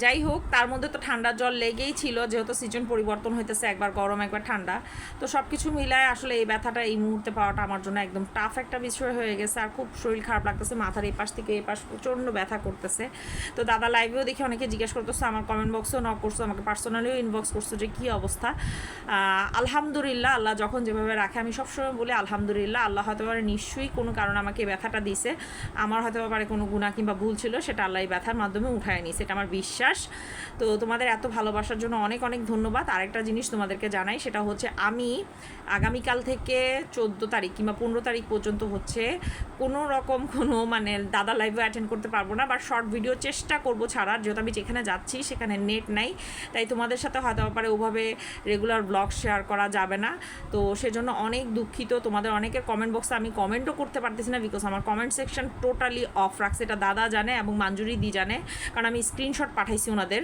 যাই হোক, তার মধ্যে তো ঠান্ডার জল লেগেই ছিল, যেহেতু সিজন পরিবর্তন হইতেছে, একবার গরম একবার ঠান্ডা। তো সব কিছু মিলায় আসলে এই ব্যথাটা এই মুহূর্তে পাওয়াটা আমার জন্য একদম টাফ একটা বিষয় হয়ে গেছে। আর খুব শরীর খারাপ লাগতেছে, মাথার এই পাশ থেকে এই পাশ প্রচণ্ড ব্যথা করতেছে। তো দাদা লাইভেও দেখি অনেকে জিজ্ঞেস করতেছে, আমার কমেন্ট বক্সেও নক করছো, আমাকে পার্সোনালিও ইনবক্স করছো যে কী অবস্থা। আলহামদুলিল্লাহ, আল্লাহ যখন যেভাবে রাখে, আমি সবসময় বলি আলহামদুলিল্লাহ। আল্লাহ হয়তো পারে নিশ্চয়ই কোনো কারণে আমাকে এই ব্যথাটা দিছে, আমার হয়তো পারে কোনো গুণা কিংবা ভুল ছিল, সেটা আল্লাহ এই ব্যথার মাধ্যমে উঠায় নিছে, এটা আমার বিশ্বাস। তো তোমাদের এত ভালোবাসার জন্য অনেক অনেক ধন্যবাদ। আরেকটা জিনিস তোমাদেরকে জানাই, সেটা হচ্ছে আমি আগামীকাল থেকে 14 তারিখ কিংবা 15 তারিখ পর্যন্ত হচ্ছে কোনো রকম কোনো মানে দাদা লাইভে অ্যাটেন্ড করতে পারবো না, বা শর্ট ভিডিও চেষ্টা করবো ছাড়ার, যেহেতু আমি যেখানে যাচ্ছি সেখানে নেট নাই, তাই তোমাদের সাথে হয়তো পারে ওভাবে রেগুলার ব্লগ শেয়ার করা যাবে না। তো সেজন্য অনেক দুঃখিত। তোমাদের অনেকের কমেন্ট বক্সে আমি কমেন্টও করতে পারতেছি না, বিকজ আমার কমেন্ট সেকশন টোটালি অফ রাখছে, এটা দাদা জানে এবং মাঞ্জুরি দি জানে, কারণ আমি স্ক্রিনশট পাঠাইছি ওনাদের।